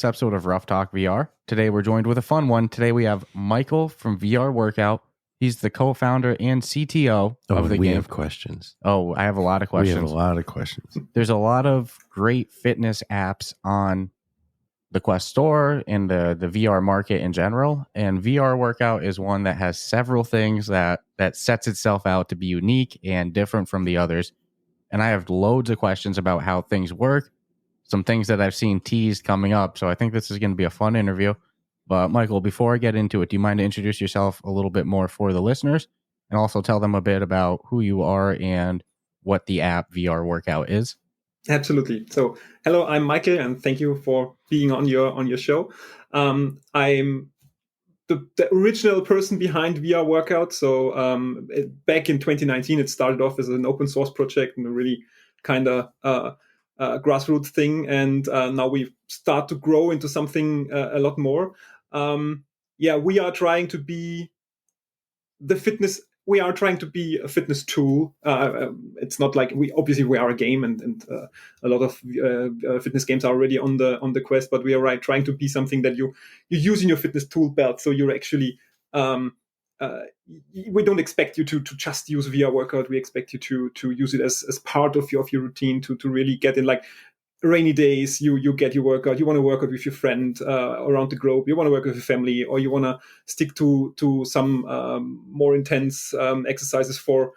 this episode of Ruff Talk VR. Today we're joined with a fun one. Today we have Michael from VRWorkout. He's the co-founder and CTO of the game. We have questions. Oh, I have a lot of questions. We have a lot of questions. There's a lot of great fitness apps on the Quest store and the VR market in general. And VRWorkout is one that has several things that sets itself out to be unique and different from the others. And I have loads of questions about how things work, some things that I've seen teased coming up. So I think this is going to be a fun interview. But Michael, before I get into it, do you mind to introduce yourself a little bit more for the listeners and also tell them a bit about who you are and what the app VRWorkout is? Absolutely. So, hello, I'm Michael, and thank you for being on your show. I'm the original person behind VRWorkout. So, back in 2019, it started off as an open source project and a really kind of grassroots thing, and now we start to grow into something a lot more. We are trying to be the fitness. We are trying to be a fitness tool. It's not like we are a game, and a lot of fitness games are already on the Quest. But we are trying to be something that you use in your fitness tool belt. So you're actually we don't expect you to just use VRWorkout. We expect you to use it as part of your routine to really get in, like rainy days. You get your workout. You want to work out with your friend around the globe. You want to work with your family, or you want to stick to some more intense exercises for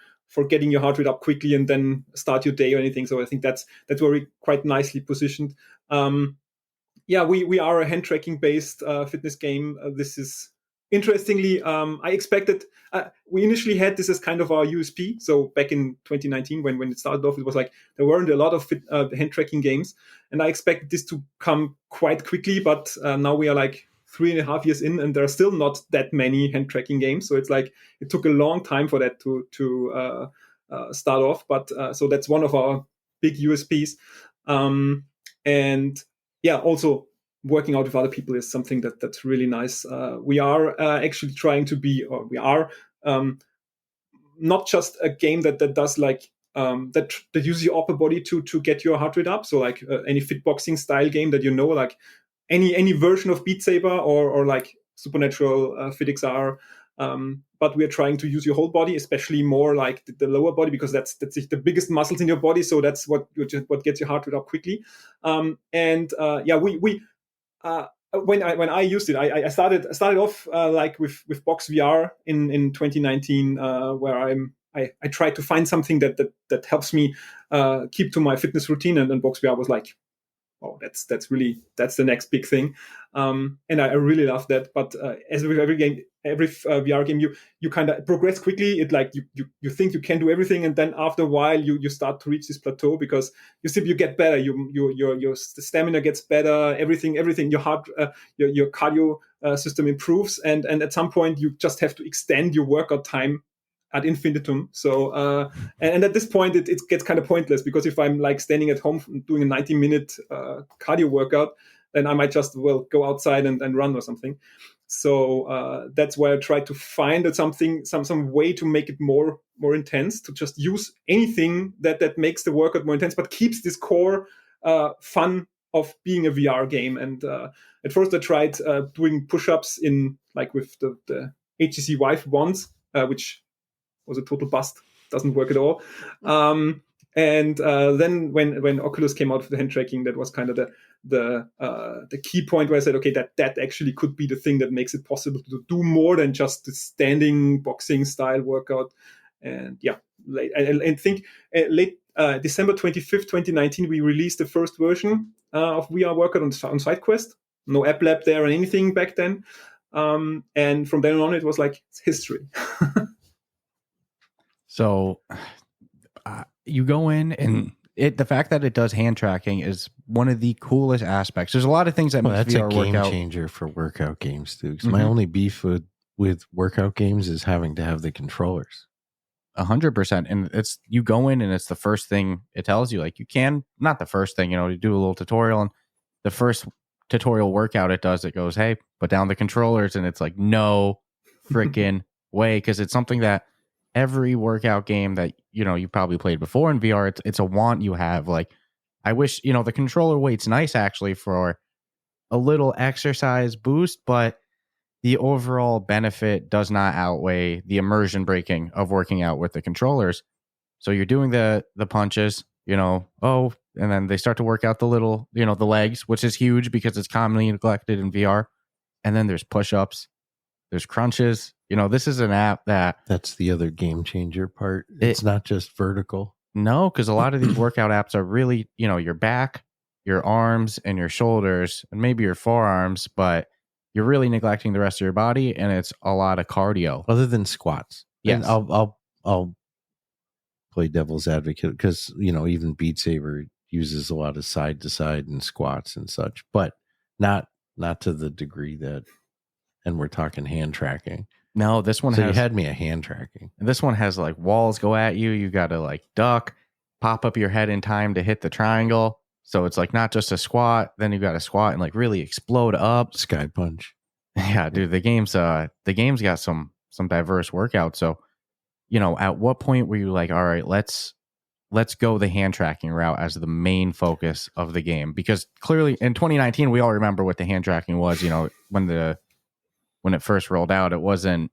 getting your heart rate up quickly and then start your day or anything. So I think that's where we quite nicely positioned. We are a hand tracking based fitness game. This is interestingly, I expected, we initially had this as kind of our USP. So back in 2019, when it started off, it was like there weren't a lot of hand tracking games. And I expected this to come quite quickly, but now we are like 3.5 years in, and there are still not that many hand tracking games. So it's like it took a long time for that to start off. But so that's one of our big USPs. Also working out with other people is something that's really nice. We are actually trying to be, or we are not just a game that does like that uses your upper body to get your heart rate up. So like any fitboxing style game that like any version of Beat Saber or like Supernatural FitXR. But we are trying to use your whole body, especially more like the lower body, because that's the biggest muscles in your body. So that's what gets your heart rate up quickly. When I used it, I started off like with Box VR in 2019, where I tried to find something that helps me keep to my fitness routine, and then Box VR was like, oh, that's the next big thing, and I really love that. But as with every game, every VR game, you kind of progress quickly. It like you think you can do everything, and then after a while you start to reach this plateau because you get better. Your stamina gets better. Everything. Your heart, your cardio system improves, and at some point you just have to extend your workout time ad infinitum. So and at this point it gets kind of pointless, because if I'm like standing at home doing a 90-minute cardio workout, then I might just go outside and run or something. So that's why I try to find some way to make it more intense, to just use anything that makes the workout more intense but keeps this core fun of being a VR game. And at first I tried doing push-ups in like with the HTC Vive ones, which was a total bust. Doesn't work at all. And then when Oculus came out with the hand tracking, that was kind of the key point where I said, okay, that actually could be the thing that makes it possible to do more than just the standing boxing style workout. And I think late December 25th, 2019, we released the first version of VR Workout on SideQuest. No App Lab there or anything back then. And from then on, it was like it's history. So you go in, and the fact that it does hand tracking is one of the coolest aspects. There's a lot of things that makes that's VR a game workout changer for workout games too. Because my only beef with workout games is having to have the controllers. 100%. And it's, you go in and it's the first thing it tells you. Like, you can, not the first thing, you do a little tutorial, and the first tutorial workout it does, it goes, hey, put down the controllers, and it's like, no freaking way, because it's something that every workout game that you probably played before in VR, it's a want you have. Like, I wish the controller weight's nice actually for a little exercise boost, but the overall benefit does not outweigh the immersion breaking of working out with the controllers. So you're doing the punches, and then they start to work out the little, the legs, which is huge because it's commonly neglected in VR. And then there's push-ups, there's crunches. This is an app that's the other game changer part. It's not just vertical. No, because a lot of these workout apps are really, your back, your arms, and your shoulders, and maybe your forearms, but you're really neglecting the rest of your body, and it's a lot of cardio. Other than squats. Yes. And I'll play devil's advocate because, even Beat Saber uses a lot of side to side and squats and such, but not to the degree that, and we're talking hand tracking. No, this one you had me at hand tracking. This one has like walls go at you. You got to like duck, pop up your head in time to hit the triangle. So it's like not just a squat, then you got to squat and like really explode up. Sky punch. Yeah, dude, the game's got some diverse workouts. So, at what point were you like, all right, let's go the hand tracking route as the main focus of the game? Because clearly in 2019, we all remember what the hand tracking was, when it first rolled out, it wasn't.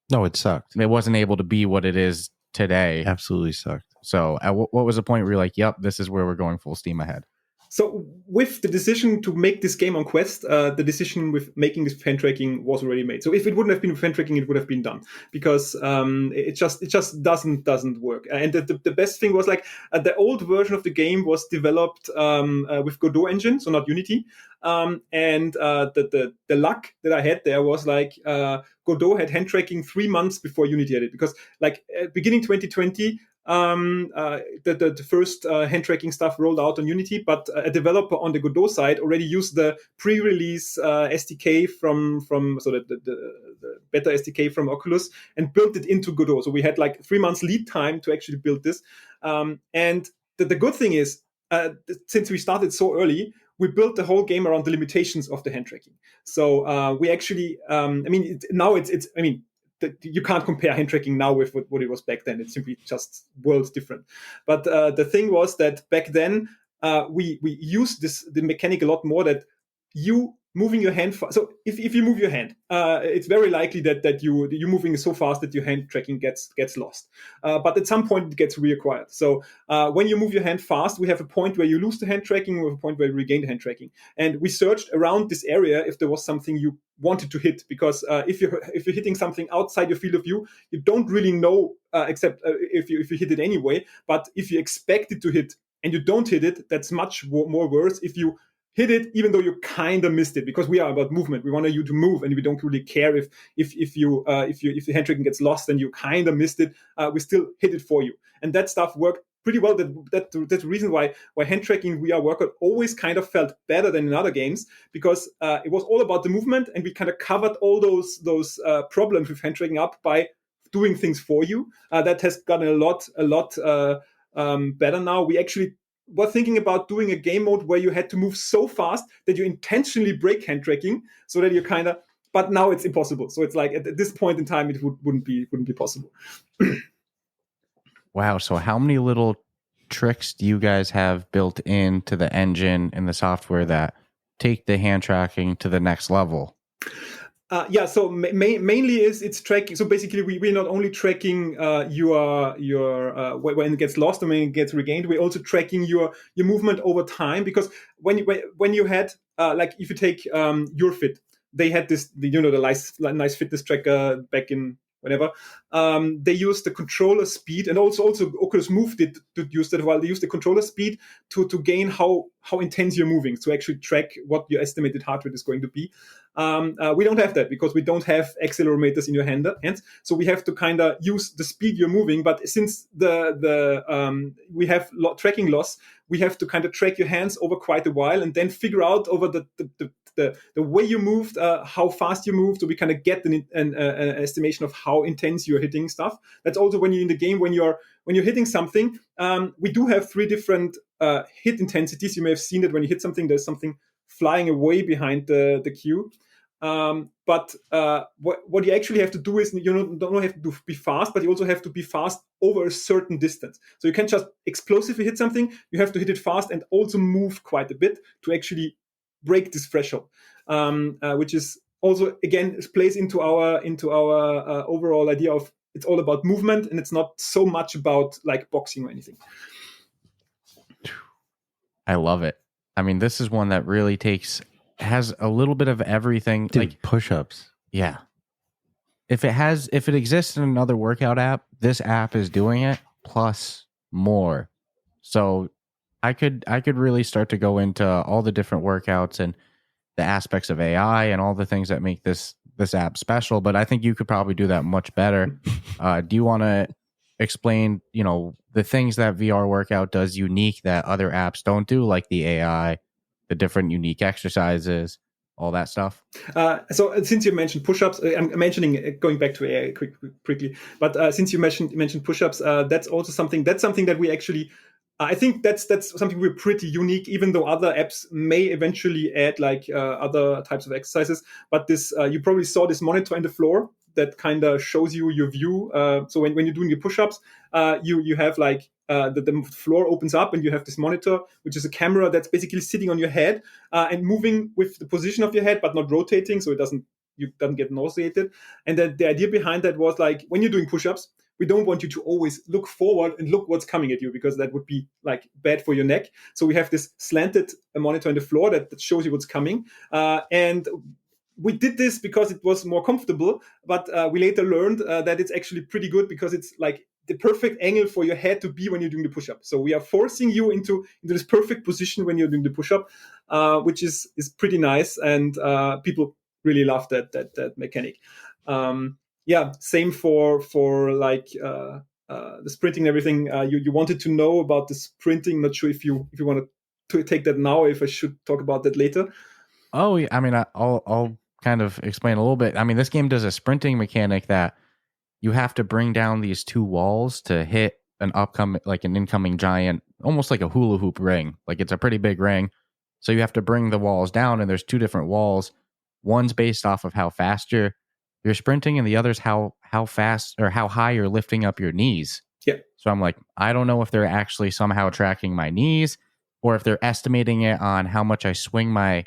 No, it sucked. It wasn't able to be what it is today. Absolutely sucked. So at what was the point where you're like, yep, this is where we're going full steam ahead? So with the decision to make this game on Quest, the decision with making this hand tracking was already made. So if it wouldn't have been with hand tracking, it would have been done because it just doesn't work. And the best thing was like the old version of the game was developed with Godot engine, so not Unity. And the luck that I had there was like Godot had hand tracking 3 months before Unity had it, because like beginning 2020. The first hand tracking stuff rolled out on Unity, but a developer on the Godot side already used the pre-release SDK from the beta SDK from Oculus and built it into Godot. So we had like 3 months lead time to actually build this. And the good thing is, since we started so early, we built the whole game around the limitations of the hand tracking. So we actually, you can't compare hand tracking now with what it was back then. It's simply just worlds different. But the thing was that back then we used the mechanic a lot more, that you moving your hand. So if you move your hand, it's very likely that you're moving so fast that your hand tracking gets lost. But at some point it gets reacquired. So when you move your hand fast, we have a point where you lose the hand tracking, we have a point where you regain the hand tracking. And we searched around this area if there was something you wanted to hit, because if you're hitting something outside your field of view, you don't really know, except if you hit it anyway. But if you expect it to hit and you don't hit it, that's much more worse if you hit it even though you kind of missed it, because we are about movement. We want you to move, and we don't really care if the hand tracking gets lost and you kind of missed it. We still hit it for you, and that stuff worked pretty well. That's the reason why hand tracking in VRWorkout always kind of felt better than in other games, because it was all about the movement, and we kind of covered all those problems with hand tracking up by doing things for you. That has gotten a lot better now. We actually were thinking about doing a game mode where you had to move so fast that you intentionally break hand tracking, so that you kind of. But now it's impossible. So it's like at this point in time, it wouldn't be possible. Wow. So how many little tricks do you guys have built into the engine and the software that take the hand tracking to the next level? So mainly it's tracking. So basically, we're not only tracking your when it gets lost and when it gets regained, we're also tracking your movement over time. Because when you had like if you take your Fit, they had this the nice fitness tracker back in whenever. They used the controller speed, and also Oculus Move did use that. While they used the controller speed to gain how intense you're moving, to actually track what your estimated heart rate is going to be. We don't have that because we don't have accelerometers in your hands, so we have to kind of use the speed you're moving. But since we have tracking loss, we have to kind of track your hands over quite a while, and then figure out over the way you moved, how fast you moved, so we kind of get an estimation of how intense you're hitting stuff. That's also when you're in the game, when you're hitting something. We do have 3 different hit intensities. You may have seen that when you hit something, there's something flying away behind the cue. But what you actually have to do is you don't have to be fast, but you also have to be fast over a certain distance. So you can't just explosively hit something. You have to hit it fast and also move quite a bit to actually break this threshold, which is also again plays into our overall idea of it's all about movement and it's not so much about like boxing or anything. I love it. I mean, this is one that really has a little bit of everything. Dude, like push-ups. Yeah. If it exists in another workout app, this app is doing it plus more. So I could really start to go into all the different workouts and the aspects of AI and all the things that make this app special. But I think you could probably do that much better. Do you want to explain, the things that VRWorkout does unique that other apps don't do, like the AI, the different unique exercises, all that stuff? So since you mentioned push-ups, I'm mentioning going back to AI quickly. But since you mentioned push-ups, that's also something that we actually. I think that's something we're pretty unique, even though other apps may eventually add like other types of exercises. But this, you probably saw this monitor in the floor that kind of shows you your view. So when you're doing your push-ups, you have like the floor opens up and you have this monitor, which is a camera that's basically sitting on your head and moving with the position of your head, but not rotating, so you don't get nauseated. And then the idea behind that was like when you're doing push-ups, we don't want you to always look forward and look what's coming at you because that would be like bad for your neck. So we have this slanted monitor on the floor that shows you what's coming. And we did this because it was more comfortable, but we later learned that it's actually pretty good because it's like the perfect angle for your head to be when you're doing the push-up. So we are forcing you into this perfect position when you're doing the push-up, which is pretty nice. And people really love that mechanic. Same for like the sprinting and everything. You wanted to know about the sprinting. Not sure if you want to take that now, or if I should talk about that later. Oh, yeah. I mean, I'll kind of explain a little bit. I mean, this game does a sprinting mechanic that you have to bring down these two walls to hit an incoming giant, almost like a hula hoop ring. Like it's a pretty big ring. So you have to bring the walls down, and there's two different walls. One's based off of how fast you're sprinting, and the other's how fast or how high you're lifting up your knees. Yeah. So I'm like, I don't know if they're actually somehow tracking my knees or if they're estimating it on how much I swing my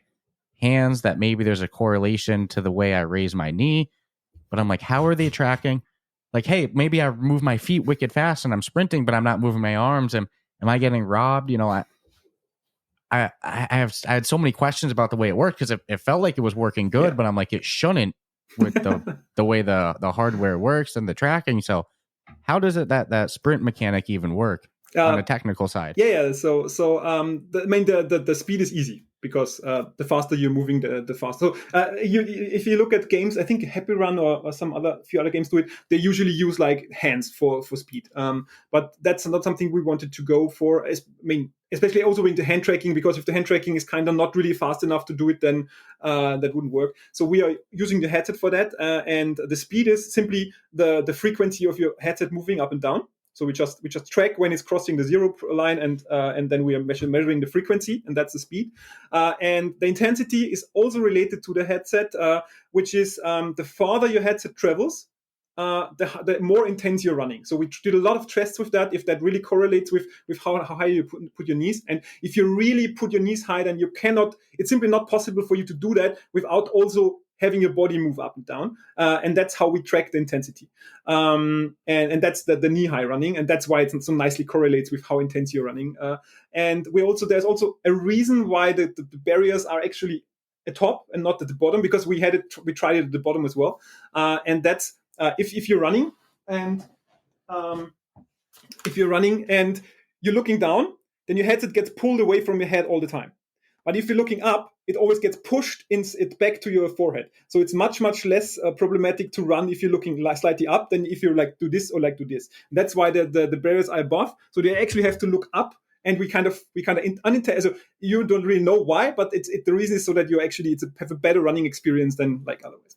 hands, that maybe there's a correlation to the way I raise my knee. But I'm like, how are they tracking? Like, hey, maybe I move my feet wicked fast and I'm sprinting, but I'm not moving my arms. And am I getting robbed? I had so many questions about the way it worked because it felt like it was working good, but I'm like, it shouldn't with the way the hardware works and the tracking. So how does that sprint mechanic even work on the technical side? Yeah. So the speed is easy because the faster you're moving, the faster. So if you look at games, I think Happy Run or some few other games do it. They usually use like hands for speed. But that's not something we wanted to go for. Especially also with the hand tracking, because if the hand tracking is kind of not really fast enough to do it, then that wouldn't work. So we are using the headset for that, and the speed is simply the frequency of your headset moving up and down. So we just track when it's crossing the 0 line, and then we are measuring the frequency, and that's the speed. And the intensity is also related to the headset, which is the farther your headset travels, the more intense you're running. So we did a lot of tests with that, if that really correlates with how high you put your knees. And if you really put your knees high, then you cannot, it's simply not possible for you to do that without also having your body move up and down. And that's how we track the intensity. And that's the knee high running. And that's why it so nicely correlates with how intense you're running. And there's also a reason why the barriers are actually at top and not at the bottom, because we tried it at the bottom as well. And that's, if you're running and you're looking down, then your headset gets pulled away from your head all the time. But if you're looking up, it always gets pushed back to your forehead. So it's much, much less problematic to run if you're looking slightly up than if you're like do this or like do this. And that's why the barriers are above. So they actually have to look up. And we kind of so you don't really know why, but the reason is so that you actually have a better running experience than like otherwise.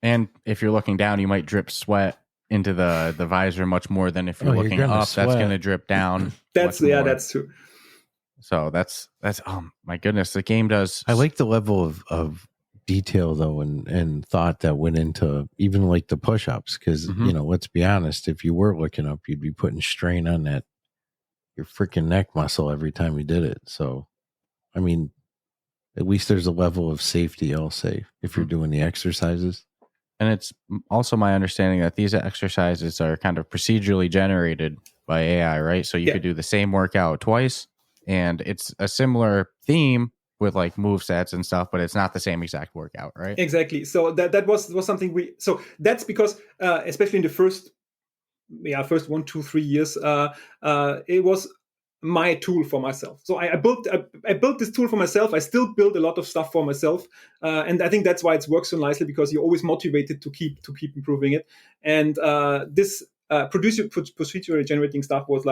And if you're looking down, you might drip sweat into the visor much more than if you're looking up. Sweat. That's going to drip down. That's true. So that's oh my goodness, the game does. I like the level of detail though, and thought that went into even like the push-ups, because let's be honest, if you were looking up, you'd be putting strain on your freaking neck muscle every time you did it. So, I mean, at least there's a level of safety, I'll say, if you're doing the exercises. And it's also my understanding that these exercises are kind of procedurally generated by AI, right? So you could do the same workout twice, and it's a similar theme with like move sets and stuff, but it's not the same exact workout, right? Exactly. So that was something so that's because especially in the first 1, 2, 3 years, it was my tool for myself. So I built this tool for myself. I still build a lot of stuff for myself, and I think that's why it works so nicely, because you're always motivated to keep improving it. And this procedurally generating stuff was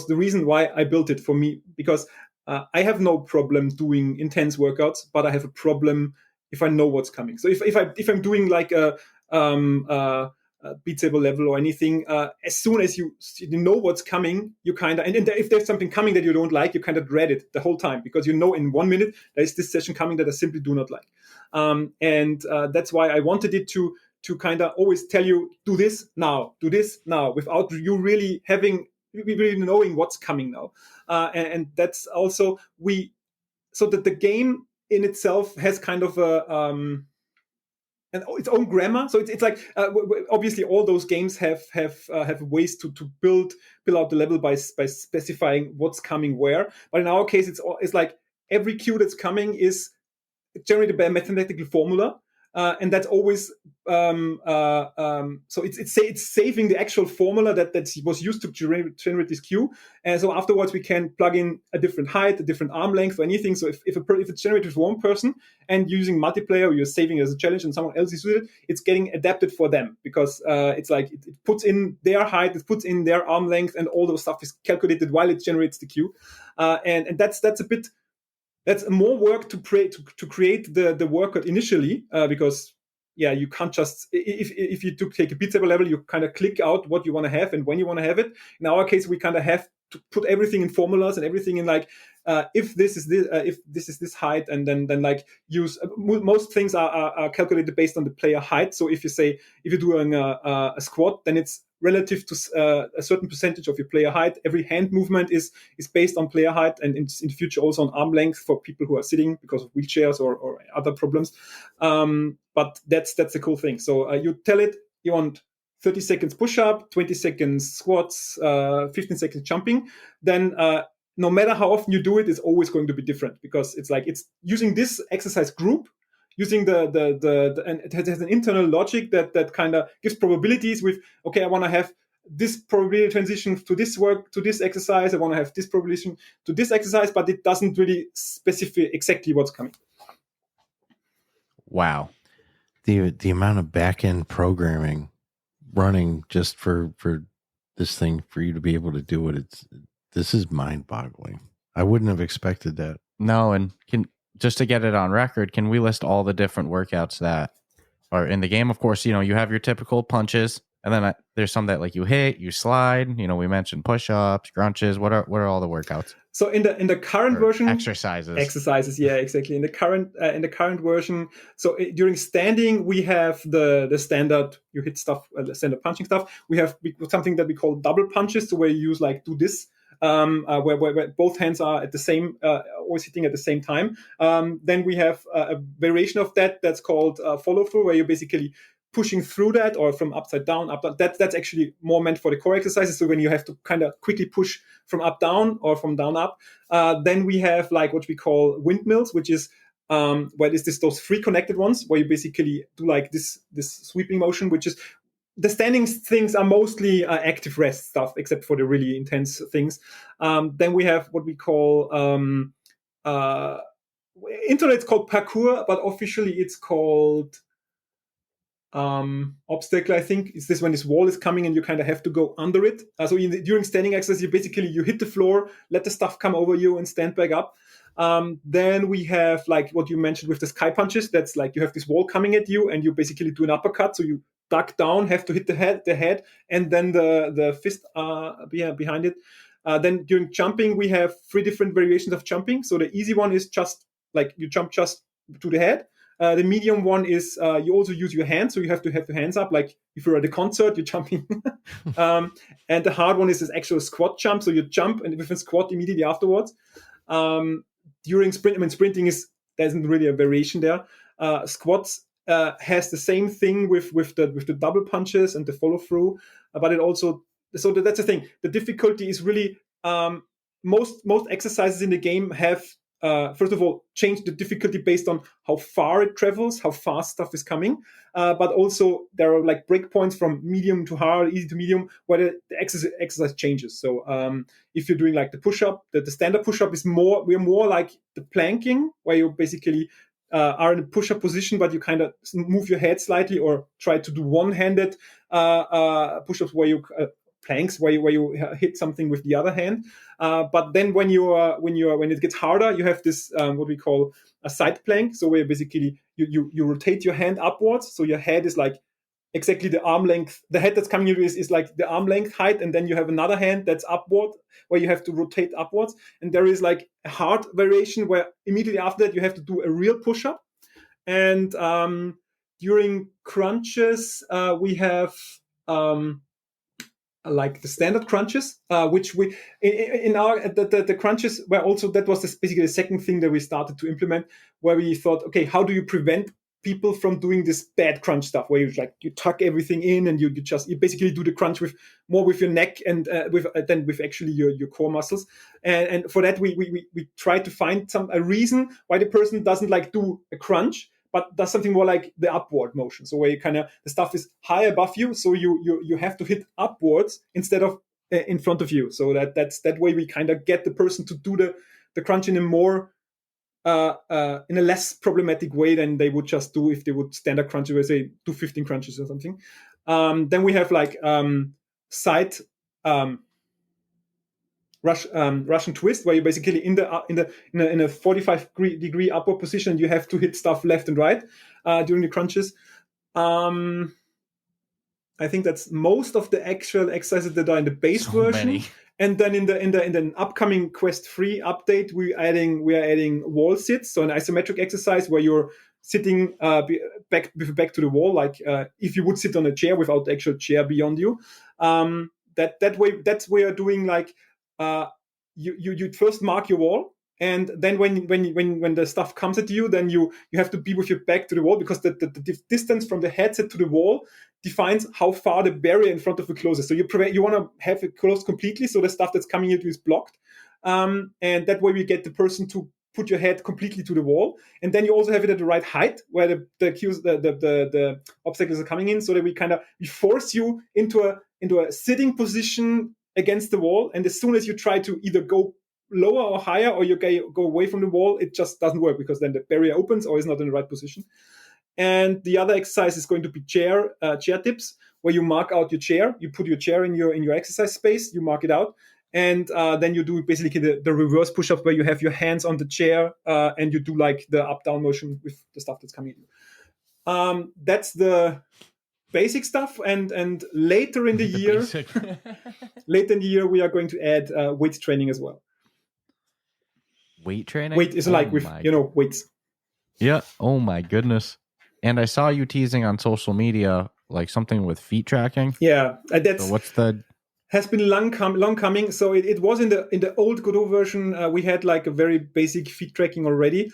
the reason why I built it for me, because I have no problem doing intense workouts, but I have a problem if I know what's coming. So if I'm doing like a Beat Saber level or anything, as soon as you know what's coming, you kind of, and if there's something coming that you don't like, you kind of dread it the whole time, because you know in 1 minute there's this session coming that I simply do not like. And that's why I wanted it to kind of always tell you, do this now, without you really knowing what's coming now. And that's also so that the game in itself has kind of a and its own grammar. So it's like obviously all those games have ways to build out the level by specifying what's coming where. But in our case, it's like every cue that's coming is generated by a mathematical formula. And that's always so it's saving the actual formula that was used to generate this cue, and so afterwards we can plug in a different height, a different arm length, or anything. So if it's generated with one person and using multiplayer, or you're saving it as a challenge and someone else is with it, it's getting adapted for them, because it's like it puts in their height, it puts in their arm length, and all those stuff is calculated while it generates the cue, and that's a bit. That's more work to create the workout initially, because you can't just, if you take a Beat Saber level, you kind of click out what you want to have and when you want to have it. In our case, we kind of have to put everything in formulas and everything in like if this is this height, and then like use most things are calculated based on the player height. So if you're doing a squat, then it's relative to a certain percentage of your player height. Every hand movement is based on player height, and in the future also on arm length for people who are sitting because of wheelchairs or other problems. But that's the cool thing. So you tell it you want 30 seconds push-up, 20 seconds squats, 15 seconds jumping. Then no matter how often you do it, it's always going to be different, because it's like it's using this exercise group, using and it has an internal logic that kind of gives probabilities with, okay, I want to have this probability transition to this exercise, I want to have this probability to this exercise, but it doesn't really specify exactly what's coming. Wow. The amount of back-end programming running just for this thing, for you to be able to do it, this is mind-boggling. I wouldn't have expected that. No, and just to get it on record, can we list all the different workouts that are in the game? Of course, you have your typical punches, and then there's some that like you hit, you slide. We mentioned push-ups, crunches. What are all the workouts? So in the current version, exercises, yeah, exactly. In the current version, so during standing, we have the standard you hit stuff, standard punching stuff. We have something that we call double punches, so where you use like do this. Where both hands are at the same, always hitting at the same time. Then we have a variation of that's called follow through, where you're basically pushing through that, or from upside down, up down. That's actually more meant for the core exercises. So when you have to kind of quickly push from up down or from down up. Then we have like what we call windmills, which is where those three connected ones, where you basically do like this sweeping motion, which is. The standing things are mostly active rest stuff, except for the really intense things. Then we have what we call internet, it's called parkour, but officially it's called obstacle. I think it's this when this wall is coming and you kind of have to go under it. So during standing exercise, you hit the floor, let the stuff come over you, and stand back up. Then we have like what you mentioned with the sky punches. That's like you have this wall coming at you, and you basically do an uppercut. So you duck down, have to hit the head, and then the fist behind it. Then during jumping, we have 3 different variations of jumping. So the easy one is just like you jump just to the head. The medium one is you also use your hands, so you have to have your hands up. Like if you're at a concert, you're jumping. And the hard one is this actual squat jump. So you jump and with a squat immediately afterwards. During sprinting is there isn't really a variation there. Squats has the same thing with the double punches and the follow through, but it also, so that's the thing. The difficulty is really most exercises in the game have first of all changed the difficulty based on how far it travels, how fast stuff is coming, but also there are like breakpoints from medium to hard, easy to medium, where the exercise changes. So if you're doing like the push-up, the standard push-up is we're more like the planking, where you basically are in a push-up position, but you kind of move your head slightly or try to do one-handed push-ups where you planks where you hit something with the other hand. But then when it gets harder, you have this what we call a side plank. So where basically you rotate your hand upwards, so your head is like exactly the arm length. The head that's coming in is like the arm length height, and then you have another hand that's upward where you have to rotate upwards. And there is like a hard variation where immediately after that you have to do a real push-up. And during crunches we have like the standard crunches, which we in our the crunches were also, that was basically the second thing that we started to implement, where we thought, okay, how do you prevent people from doing this bad crunch stuff where you tuck everything in and you basically do the crunch with your neck and with actually your core muscles, and for that we try to find a reason why the person doesn't like do a crunch, but does something more like the upward motion. So where you kind of, the stuff is high above you, so you have to hit upwards instead of in front of you. So that's that way we kind of get the person to do the crunch in a more in a less problematic way than they would just do if they would standard crunch, where say do 15 crunches or something. Then we have like side Russian twist, where you basically in a 45-degree upward position, you have to hit stuff left and right during the crunches. I think that's most of the actual exercises that are in the base version. Many. And then in the upcoming Quest 3 update, we are adding wall sits, so an isometric exercise where you're sitting back to the wall, like if you would sit on a chair without the actual chair beyond you. That way, that's where you're doing like you first mark your wall, and then when the stuff comes at you, then you have to be with your back to the wall, because the distance from the headset to the wall defines how far the barrier in front of you closes. So you want to have it closed completely, so the stuff that's coming at you is blocked, and that way we get the person to put your head completely to the wall, and then you also have it at the right height where the obstacles are coming in, so that we force you into a sitting position against the wall, and as soon as you try to either go lower or higher, or you go away from the wall, it just doesn't work, because then the barrier opens or is not in the right position. And the other exercise is going to be chair tips, where you mark out your chair. You put your chair in your exercise space, you mark it out, and then you do basically the reverse push-up, where you have your hands on the chair and you do like the up-down motion with the stuff that's coming in. That's the basic stuff, and later in the year we are going to add weight training as well. Weight training? Weight is like with weights. Yeah. Oh my goodness. And I saw you teasing on social media like something with feet tracking. Yeah, that's so has been long coming. So it was in the old Godot version. We had like a very basic feet tracking already.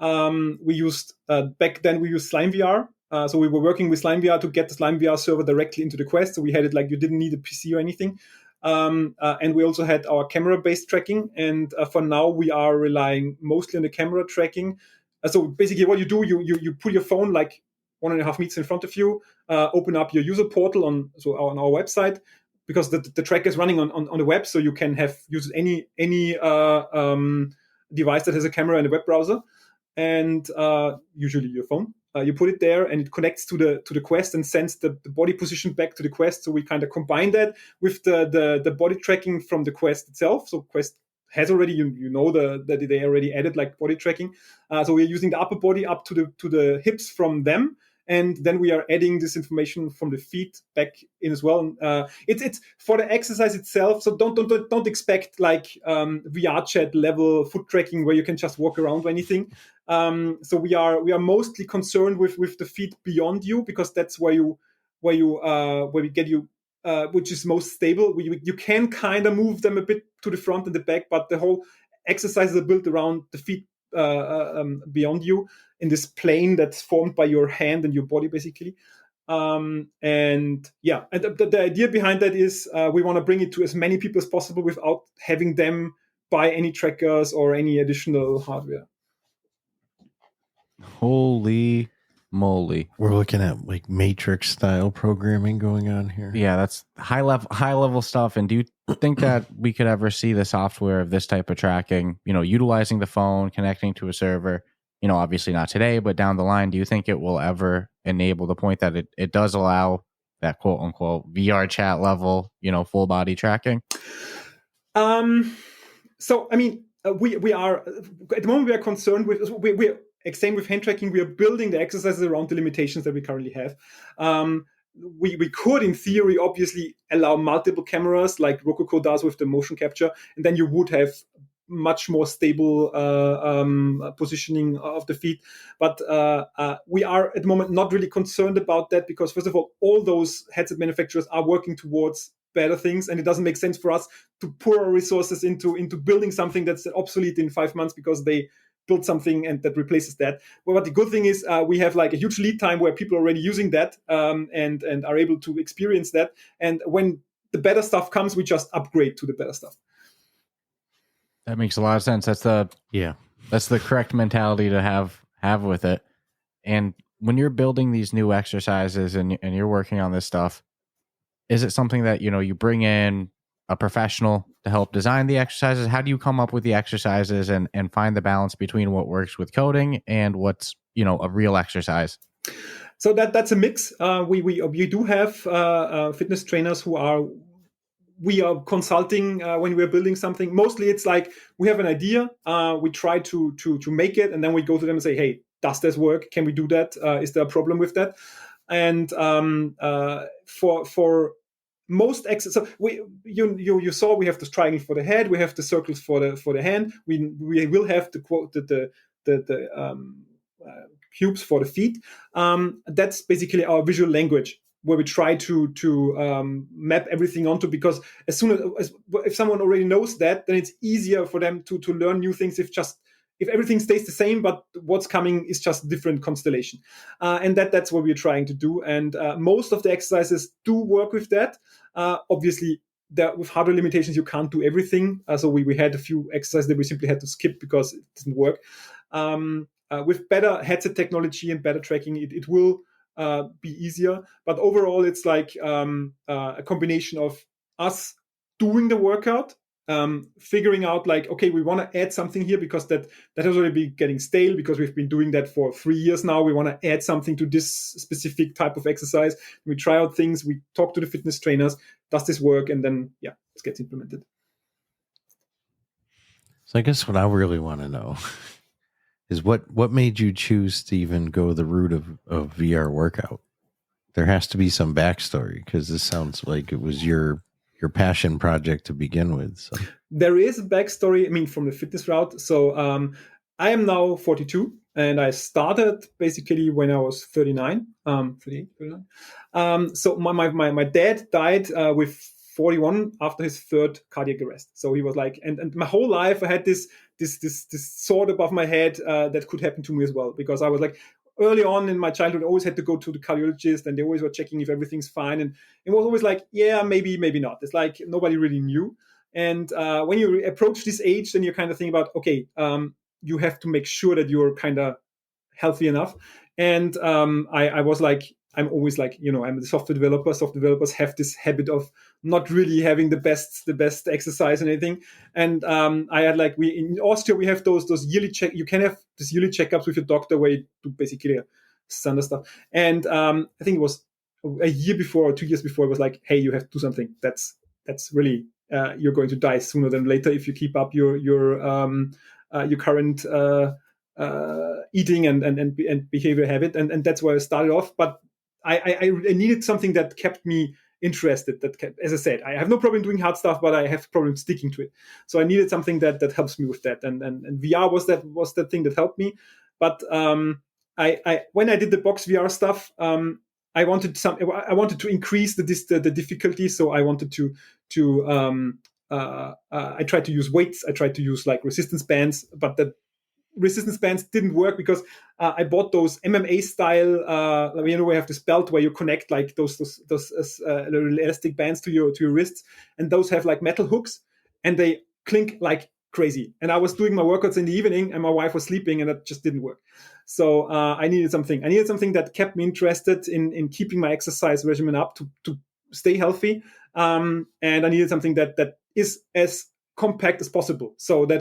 We used back then we used Slime VR. So we were working with Slime VR to get the Slime VR server directly into the Quest. So we had it like you didn't need a PC or anything. And we also had our camera-based tracking. And for now, we are relying mostly on the camera tracking. So basically what you do, you put your phone like 1.5 meters in front of you, open up your user portal on our website, because the tracker is running on the web, so you can use any device that has a camera and a web browser, and usually your phone. You put it there, and it connects to the Quest and sends the body position back to the Quest. So we kind of combine that with the body tracking from the Quest itself. So Quest has already, that they already added like body tracking. So we're using the upper body up to the hips from them, and then we are adding this information from the feet back in as well. It's for the exercise itself. So don't expect like VR chat level foot tracking where you can just walk around or anything. So we are mostly concerned with the feet beyond you, because that's where we get you, which is most stable. You can kind of move them a bit to the front and the back, but the whole exercises are built around the feet beyond you in this plane that's formed by your hand and your body, basically. And the idea behind that is we want to bring it to as many people as possible without having them buy any trackers or any additional hardware. Holy moly. We're looking at like Matrix style programming going on here. Yeah, that's high level stuff. And do you think that we could ever see the software of this type of tracking, utilizing the phone, connecting to a server, obviously not today, but down the line, do you think it will ever enable the point that it does allow that quote unquote VR chat level, full body tracking? So, I mean, we are, at the moment, we are concerned with, we're same with hand tracking, we are building the exercises around the limitations that we currently have. We could, in theory, obviously allow multiple cameras like Rococo does with the motion capture, and then you would have much more stable positioning of the feet. But we are, at the moment, not really concerned about that because, first of all those headset manufacturers are working towards better things, and it doesn't make sense for us to pour our resources into building something that's obsolete in 5 months because they build something and that replaces that. Well, but the good thing is we have like a huge lead time where people are already using that and are able to experience that. And when the better stuff comes, we just upgrade to the better stuff. That makes a lot of sense. That's the correct mentality to have with it. And when you're building these new exercises and you're working on this stuff, is it something that, you bring in a professional to help design the exercises? How do you come up with the exercises and find the balance between what works with coding and what's, a real exercise? So that's a mix. We do have fitness trainers we are consulting when we're building something. Mostly it's like we have an idea, we try to make it, and then we go to them and say, hey, does this work? Can we do that? Is there a problem with that? And for most exercises, so you saw we have the triangle for the head, we have the circles for the hand, we will have the cubes for the feet. That's basically our visual language, where we try to map everything onto, because as soon as if someone already knows that, then it's easier for them to learn new things if everything stays the same, but what's coming is just different constellation. And that's what we're trying to do. And most of the exercises do work with that. Obviously, with hardware limitations, you can't do everything. So we had a few exercises that we simply had to skip because it didn't work. With better headset technology and better tracking, it will be easier. But overall, it's like a combination of us doing the workout, figuring out like, okay, we want to add something here because that has already been getting stale because we've been doing that for 3 years now. We want to add something to this specific type of exercise. We try out things, we talk to the fitness trainers, does this work? And then, it gets implemented. So I guess what I really want to know is what made you choose to even go the route of VRWorkout? There has to be some backstory, because this sounds like it was your passion project to begin with. So. There is a backstory, from the fitness route. So I am now 42, and I started basically when I was 39, 38, 39. So my dad died with 41 after his third cardiac arrest. So he was like, and my whole life I had this sword above my head that could happen to me as well, because I was like, early on in my childhood, I always had to go to the cardiologist, and they always were checking if everything's fine. And it was always like, yeah, maybe not. It's like nobody really knew. And when you approach this age, then you're kind of thinking about, okay, you have to make sure that you're kind of healthy enough. And I was like, I'm always like, I'm the software developer. Software developers have this habit of not really having the best exercise and anything. And I had like, in Austria, we have those yearly you can have this yearly checkups with your doctor where you do basically standard stuff. And I think it was a year before or 2 years before, it was like, hey, you have to do something. That's really, you're going to die sooner than later if you keep up your current eating and behavior habit. And that's where I started off. But I needed something that kept me interested. As I said, I have no problem doing hard stuff, but I have problems sticking to it. So I needed something that helps me with that. And VR was that thing that helped me. But I when I did the box VR stuff, I wanted to increase the difficulty. So I wanted to I tried to use weights. I tried to use like resistance bands, but that resistance bands didn't work because I bought those MMA style. We have this belt where you connect like those elastic bands to your wrists, and those have like metal hooks, and they clink like crazy. And I was doing my workouts in the evening, and my wife was sleeping, and that just didn't work. So I needed something. I needed something that kept me interested in keeping my exercise regimen up to stay healthy. And I needed something that is as compact as possible, so that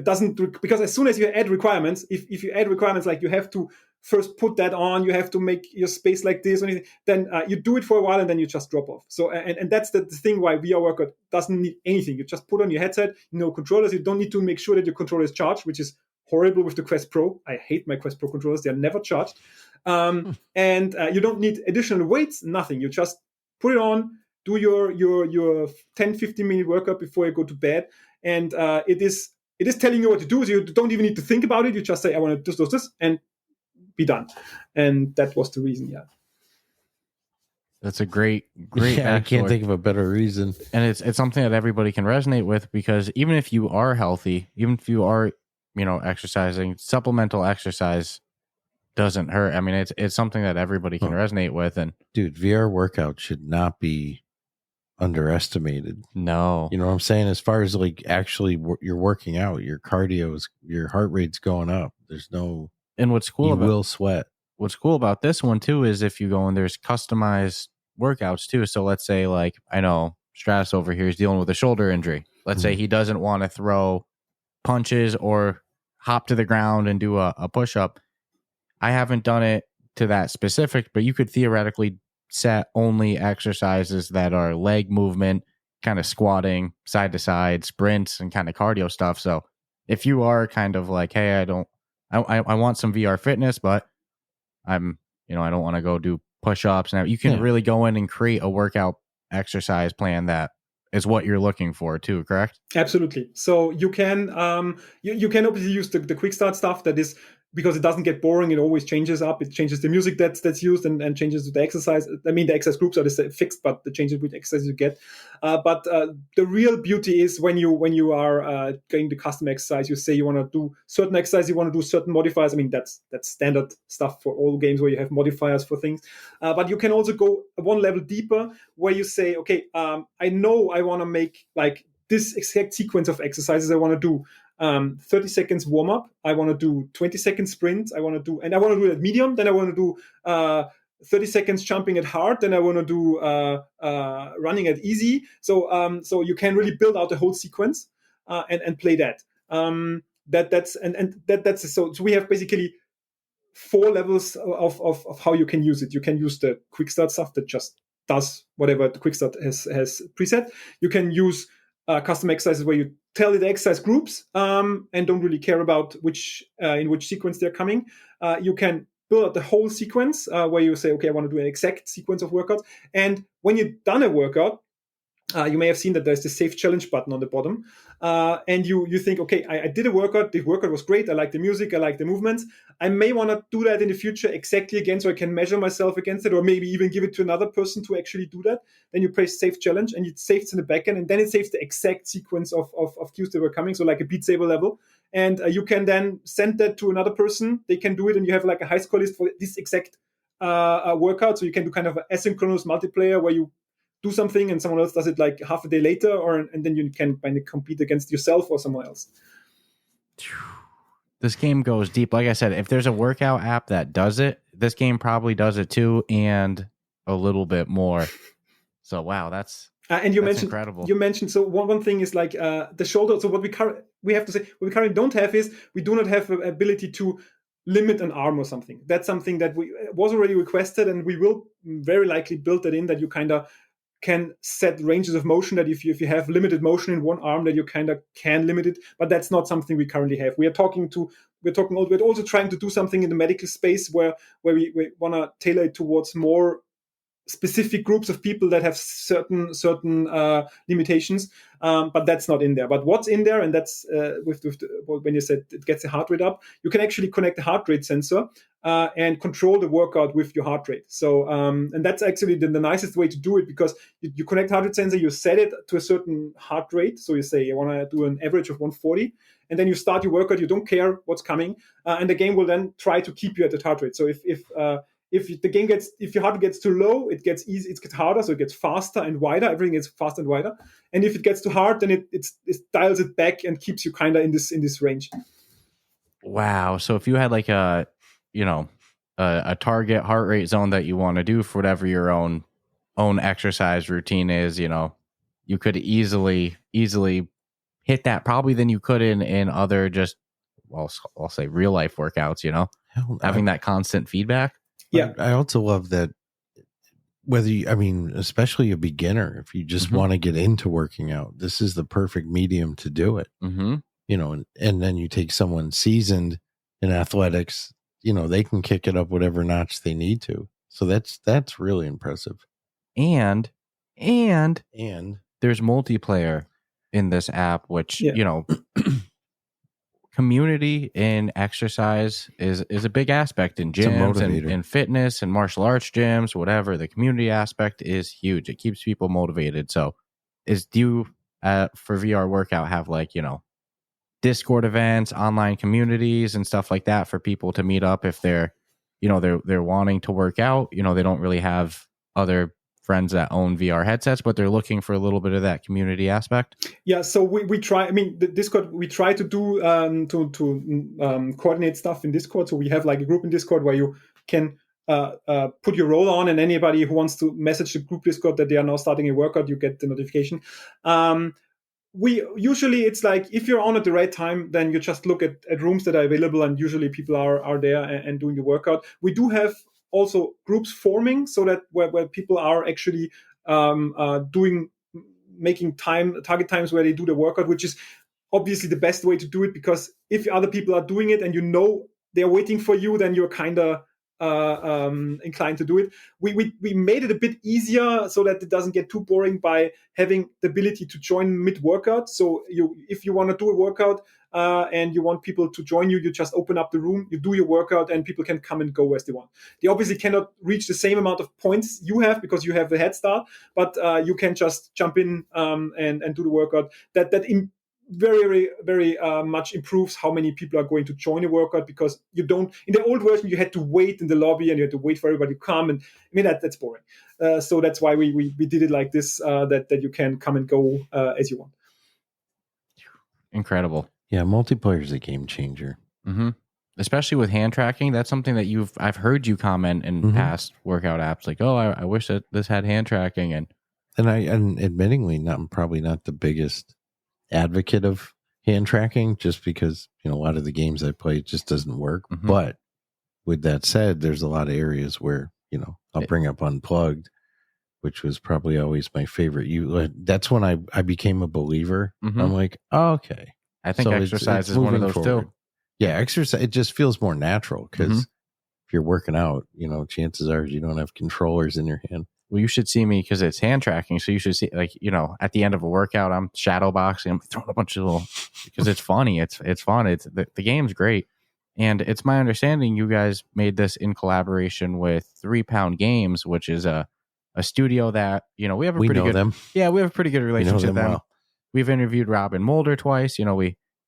doesn't, because as soon as you add requirements, if you add requirements like you have to first put that on, you have to make your space like this or anything, then you do it for a while and then you just drop off. So and that's the thing why VR workout doesn't need anything. You just put on your headset, no controllers. You don't need to make sure that your controller is charged, which is horrible with the Quest Pro. I hate my Quest Pro controllers. They are never charged. And you don't need additional weights, nothing. You just put it on, do your 10-15 minute workout before you go to bed, and it is telling you what to do. So you don't even need to think about it. You just say, I want to do this, and be done. And that was the reason. Yeah, that's a great I can't think of a better reason. And it's something that everybody can resonate with, because even if you are healthy, even if you are exercising, supplemental exercise doesn't hurt. I mean, it's something that everybody can resonate with. And dude, VR workout should not be underestimated. No, you know what I'm saying? As far as like actually you're working out, your cardio is, your heart rate's going up. There's no, and what's cool about, will sweat. What's cool about this one too is if you go and there's customized workouts too. So let's say, like, I know Stratus over here is dealing with a shoulder injury. Let's say he doesn't want to throw punches or hop to the ground and do a push-up. I haven't done it to that specific, but you could theoretically set only exercises that are leg movement, kind of squatting, side to side, sprints, and kind of cardio stuff. So if you are kind of like, hey, I want some VR fitness, but I don't want to go do push-ups. Now you can really go in and create a workout exercise plan that is what you're looking for too, correct? Absolutely. So you can you can obviously use the quick start stuff, that is, because it doesn't get boring. It always changes up. It changes the music that's used and changes the exercise. I mean, the exercise groups are fixed, but the changes with exercise you get. But the real beauty is when you are getting the custom exercise. You say you want to do certain exercise, you want to do certain modifiers. I mean, that's standard stuff for all games where you have modifiers for things. But you can also go one level deeper, where you say, okay, I know I want to make like this exact sequence of exercises. I want to do 30 seconds warm up. I want to do 20 second sprints. I want to do it at medium. Then I want to do 30 seconds jumping at hard. Then I want to do running at easy. So you can really build out the whole sequence and play that. So we have basically 4 levels of how you can use it. You can use the quick start stuff that just does whatever the quick start has preset. You can use custom exercises where you tell it exercise groups and don't really care about in which sequence they're coming. You can build out the whole sequence where you say, okay, I want to do an exact sequence of workouts. And when you've done a workout, you may have seen that there's the save challenge button on the bottom. And you think, okay, I did a workout. The workout was great. I like the music. I like the movements. I may want to do that in the future exactly again, so I can measure myself against it, or maybe even give it to another person to actually do that. Then you press save challenge, and it saves in the backend, and then it saves the exact sequence of cues that were coming. So like a Beat Saber level. And you can then send that to another person. They can do it, and you have like a high score list for this exact workout. So you can do kind of an asynchronous multiplayer where you do something and someone else does it like half a day later, and then you can kind of compete against yourself or someone else. This game goes deep. Like I said, if there's a workout app that does it, this game probably does it too, and a little bit more. So wow, that's mentioned incredible. You mentioned, so one thing is like the shoulder. So what we currently don't have is, we do not have the ability to limit an arm or something. That's something that was already requested, and we will very likely build that in, that you kind of can set ranges of motion, that if you have limited motion in one arm, that you kind of can limit it. But that's not something we currently have. We're also trying to do something in the medical space where we want to tailor it towards more specific groups of people that have certain limitations, but that's not in there. But what's in there, and that's when you said it gets the heart rate up, you can actually connect the heart rate sensor and control the workout with your heart rate. So and that's actually the nicest way to do it, because you connect heart rate sensor, you set it to a certain heart rate. So you say you want to do an average of 140, and then you start your workout. You don't care what's coming, and the game will then try to keep you at that heart rate. So if your heart rate gets too low, it gets harder, so it gets faster and wider. Everything gets faster and wider. And if it gets too hard, then it dials it back and keeps you kind of in this range. Wow. So if you had like a target heart rate zone that you want to do for whatever your own exercise routine is, you could easily hit that probably than you could in other just, I'll say real life workouts, having that constant feedback. Yeah. I also love that especially a beginner, if you just want to get into working out, this is the perfect medium to do it. Mm-hmm. And then you take someone seasoned in athletics, they can kick it up whatever notch they need to. So that's really impressive. And there's multiplayer in this app, which, community in exercise is a big aspect in gyms and fitness and martial arts gyms, whatever. The community aspect is huge. It keeps people motivated. So do you for VR workout have like, Discord events, online communities and stuff like that for people to meet up if they're wanting to work out, they don't really have other friends that own VR headsets, but they're looking for a little bit of that community aspect? Yeah, so we try. I mean, the Discord, we try to do to coordinate stuff in Discord. So we have like a group in Discord where you can put your role on, and anybody who wants to message the group Discord that they are now starting a workout, you get the notification. We usually, it's like if you're on at the right time, then you just look at rooms that are available, and usually people are there and doing the workout. We do have also groups forming, so that where people are actually making target times where they do the workout, which is obviously the best way to do it, because if other people are doing it and they're waiting for you, then you're kind of inclined to do it. We made it a bit easier so that it doesn't get too boring by having the ability to join mid-workout. So if you want to do a workout and you want people to join you, you just open up the room, you do your workout, and people can come and go as they want. They obviously cannot reach the same amount of points you have because you have the head start, but you can just jump in and do the workout. That very, very much improves how many people are going to join a workout, because you don't, in the old version, you had to wait in the lobby and you had to wait for everybody to come. And I mean, that's boring. So that's why we did it like this, that you can come and go as you want. Incredible. Yeah, multiplayer is a game changer. Mm-hmm. Especially with hand tracking. That's something that I've heard you comment in past workout apps, like, oh, I wish that this had hand tracking. And admittingly, probably not the biggest advocate of hand tracking, just because a lot of the games I play just doesn't work. But with that said, there's a lot of areas where I'll bring up Unplugged, which was probably always my favorite. That's when I became a believer. I'm like, oh, okay, I think exercise is one of those forward. Too. Yeah, exercise, it just feels more natural, because if you're working out, chances are you don't have controllers in your hand. Well, you should see me because it's hand tracking. So you should see, like, at the end of a workout, I'm shadow boxing. I'm throwing a bunch of little, because it's funny. It's fun. The game's great. And it's my understanding you guys made this in collaboration with 3 Pound Games, which is a studio that, we have we have a pretty good relationship with them. Well. We've interviewed Robin Mulder twice.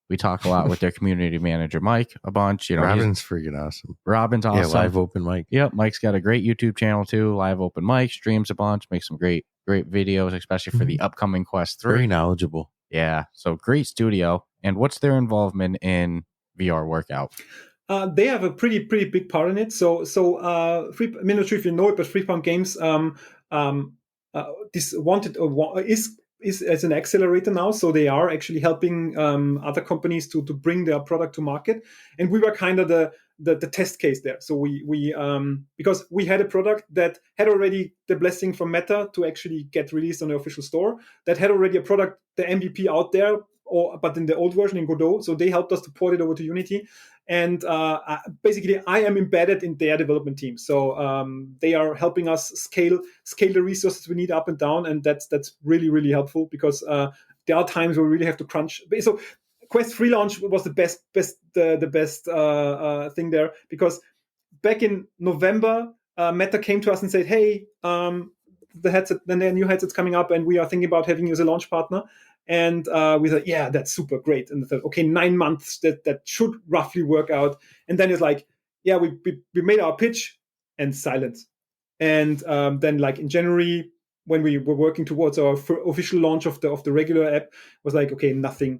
We talk a lot with their community manager, Mike, a bunch. Robin's freaking awesome. Robin's awesome. Yeah, Live Open Mike. Yep, Mike's got a great YouTube channel too. Live Open Mike streams a bunch, makes some great videos, especially for the upcoming Quest 3. Very knowledgeable. Yeah, so great studio. And what's their involvement in VR workout? They have a pretty big part in it. So I'm not sure if you know it, but 3 Pound Games is as an accelerator now, so they are actually helping other companies to bring their product to market, and we were kind of the test case there. So we because we had a product that had already the blessing from Meta to actually get released on the official store, that had already a product, the MVP out there but in the old version in Godot. So they helped us to port it over to Unity. And basically, I am embedded in their development team. So they are helping us scale the resources we need up and down, and that's really, really helpful, because there are times where we really have to crunch. So Quest 3 launch was the best thing there, because back in November, Meta came to us and said, "Hey, the new headset's coming up, and we are thinking about having you as a launch partner." And we thought, yeah, that's super great. And I thought, okay, 9 months, that should roughly work out. And then it's like, yeah, we made our pitch, and silence. And then like in January, when we were working towards our official launch of the regular app, was like, okay,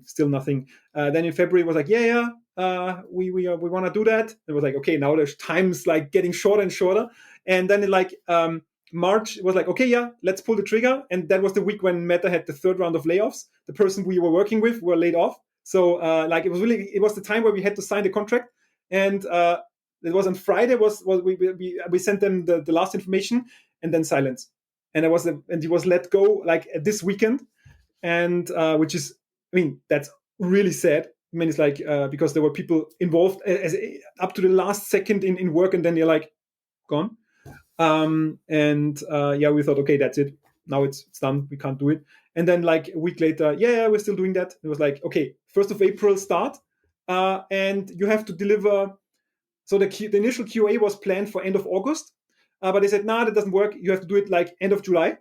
still nothing. Then in February, it was like, we want to do that. It was like, okay, now there's time's like getting shorter and shorter. And then in like March, it was like, okay, yeah, let's pull the trigger. And that was the week when Meta had the 3rd round of layoffs. The person we were working with were laid off. So like it was the time where we had to sign the contract. And it was on Friday. We sent them the last information, and then silence. And he was let go like this weekend, and which is, I mean, that's really sad. I mean, it's like because there were people involved up to the last second in work, and then they're like gone. We thought, okay, that's it. Now it's done. We can't do it. And then like a week later, we're still doing that. It was like, okay, 1st of April start, and you have to deliver. So the initial QA was planned for end of August, but they said, nah, that doesn't work. You have to do it like end of July.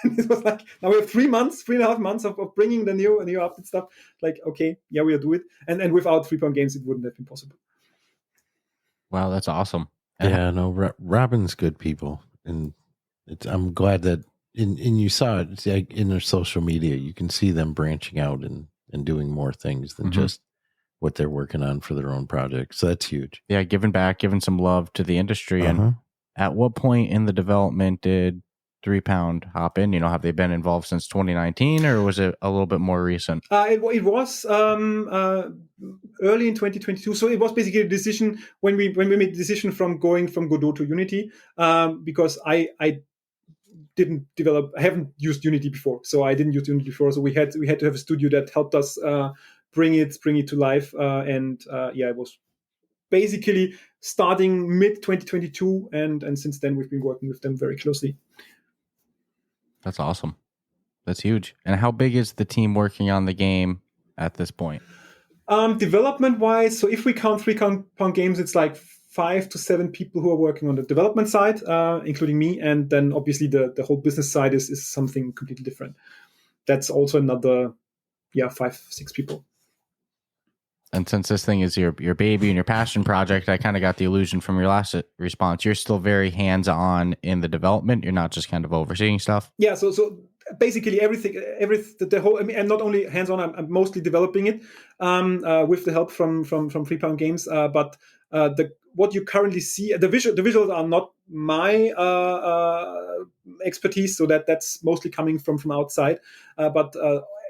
It was like, now we have 3.5 months of bringing the new update stuff. Like, okay, yeah, we'll do it. And without 3 Games, it wouldn't have been possible. Wow, that's awesome. Yeah, no, Robin's good people, and I'm glad that and you saw it. It's like in their social media, you can see them branching out and doing more things than just what they're working on for their own project. So that's huge. Yeah, giving back, giving some love to the industry. And at what point in the development did 3 Pound hop in? You know, have they been involved since 2019, or was it a little bit more recent? It was early in 2022. So it was basically a decision when we made the decision from going from Godot to Unity, because I haven't used Unity before. So I didn't use Unity before. So we had to have a studio that helped us bring it to life. It was basically starting mid 2022, and since then we've been working with them very closely. That's awesome. That's huge. And how big is the team working on the game at this point? Development wise, so if we count 3 Pound Games, it's like 5 to 7 people who are working on the development side, including me. And then obviously the whole business side is something completely different. That's also another 5-6 people. And since this thing is your baby and your passion project, I kind of got the illusion from your last response, you're still very hands-on in the development. You're not just kind of overseeing stuff. Yeah. So basically everything, the whole. I mean, I'm not only hands-on. I'm mostly developing it with the help from 3 Pound Games. But what you currently see, the visuals are not my expertise. So that's mostly coming from outside. But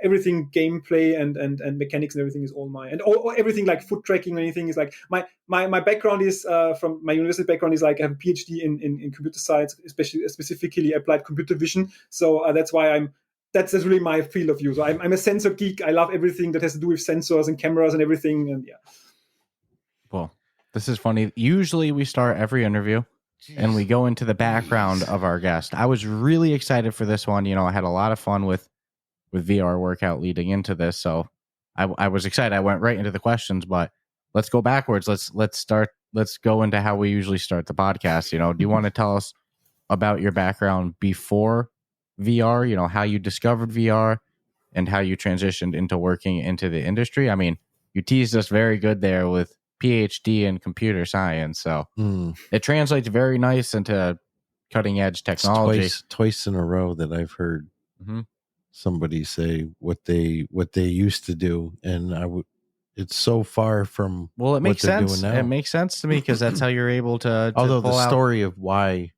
everything gameplay and mechanics and everything is all mine, and everything like foot tracking or anything is like my background is from my university background is like I have a PhD in computer science, specifically applied computer vision. So that's why that's really my field of view. So I'm a sensor geek. I love everything that has to do with sensors and cameras and everything. And Well, this is funny. Usually we start every interview and we go into the background of our guest. I was really excited for this one. You know, I had a lot of fun with VRWorkout leading into this, so I was excited. I went right into the questions, but let's go backwards. Let's go into how we usually start the podcast. You know, do you want to tell us about your background before VR? You know, how you discovered VR and how you transitioned into working into the industry. I mean, you teased us very good there with PhD in computer science, so it translates very nice into cutting edge technology. It's twice in a row that I've heard somebody say what they used to do, and it's so far from it makes sense. It makes sense to me because that's how you're able to although the story of why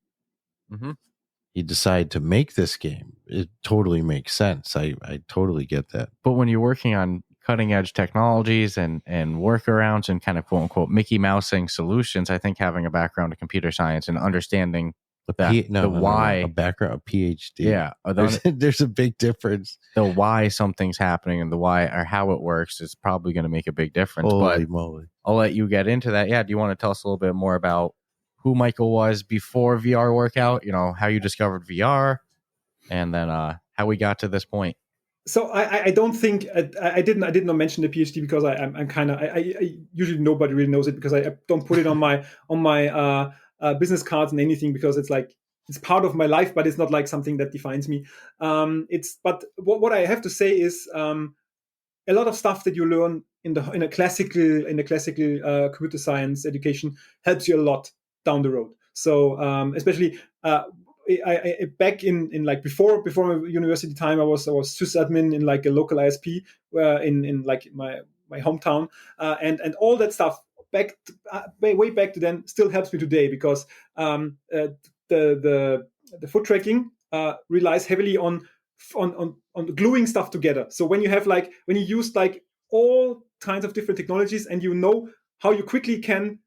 he decided to make this game, it totally makes sense. I totally get that. But when you're working on cutting edge technologies and workarounds and kind of quote unquote Mickey Mousing solutions, I think having a background in computer science and understanding But the why, a background, a PhD. Yeah, there's a big difference. The why something's happening and the why or how it works is probably going to make a big difference. Holy but moly! I'll let you get into that. Yeah, do you want to tell us a little bit more about who Michael was before VR Workout? You know, how you discovered VR, and then how we got to this point. So I don't think I did not mention the PhD because I'm kind of I usually nobody really knows it because I don't put it on my business cards and anything because it's like it's part of my life, but it's not like something that defines me. But what I have to say is a lot of stuff that you learn in a classical computer science education helps you a lot down the road. So especially I back in like before my university time, I was sysadmin in like a local ISP in like my hometown, and all that stuff way back to then still helps me today because the foot tracking relies heavily on gluing stuff together. So when you use like all kinds of different technologies and you know how you quickly can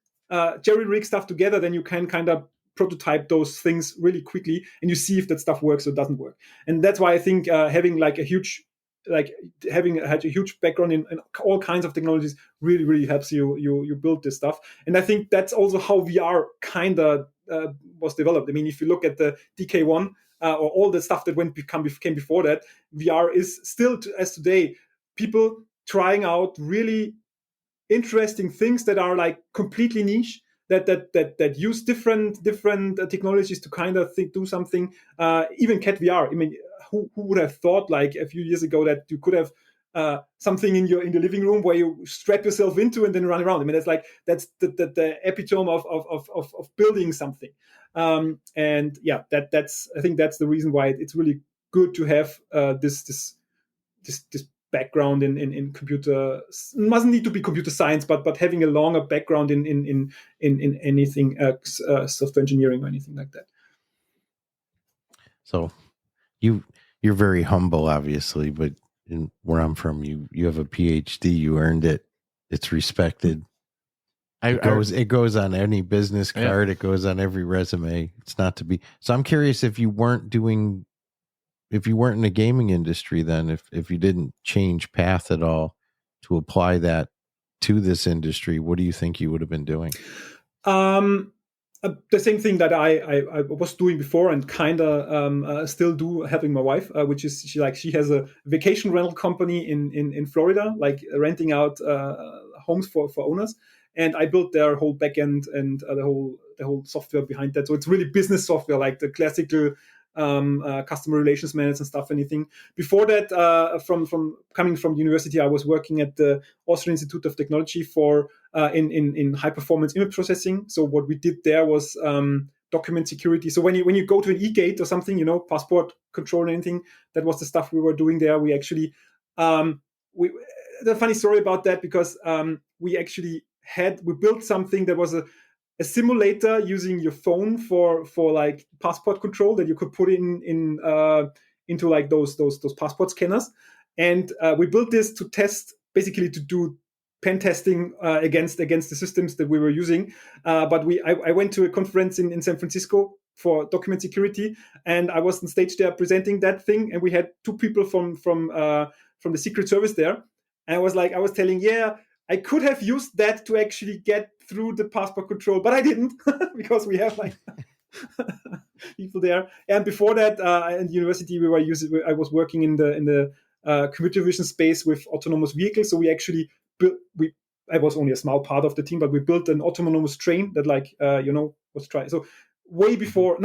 jerry rig stuff together, then you can kind of prototype those things really quickly and you see if that stuff works or doesn't work. And that's why I think having a huge background in all kinds of technologies really helps you build this stuff. And I think that's also how VR kind of was developed. I mean, if you look at the DK1 or all the stuff that came before that, VR is still as today people trying out really interesting things that are like completely niche that use different technologies to kind of do something. Even Cat VR. I mean, who would have thought like a few years ago that you could have something in the living room where you strap yourself into and then run around? I mean, that's the epitome of building something. And yeah, that's I think that's the reason why it's really good to have this background in computer. Mustn't need to be computer science, but having a longer background in anything software engineering or anything like that. So you're very humble, obviously, but where I'm from, you have a PhD, you earned it, it's respected. It goes on any business card, It goes on every resume. It's not to be. So I'm curious if you weren't in the gaming industry, then if you didn't change path at all to apply that to this industry, what do you think you would have been doing? The same thing that I was doing before and kind of still do, helping my wife, which is she has a vacation rental company in Florida, like renting out homes for owners, and I built their whole backend and the whole software behind that. So it's really business software, like the classical customer relations management and stuff. Anything before that, from coming from the university, I was working at the Austrian Institute of Technology for in high performance image processing. So what we did there was document security. So when you go to an e-gate or something, passport control or anything, that was the stuff we were doing there. We actually the funny story about that, because we built something that was a simulator using your phone for like passport control that you could put into like those passport scanners, and we built this to test, basically to do pen testing against the systems that we were using. But I went to a conference in San Francisco for document security, and I was on stage there presenting that thing, and we had two people from the Secret Service there, and I was telling, I could have used that to actually get through the passport control, but I didn't because we have like people there. And before that, in the university, I was working in the computer vision space with autonomous vehicles. So we actually I was only a small part of the team, but we built an autonomous train that was trying. So not way before.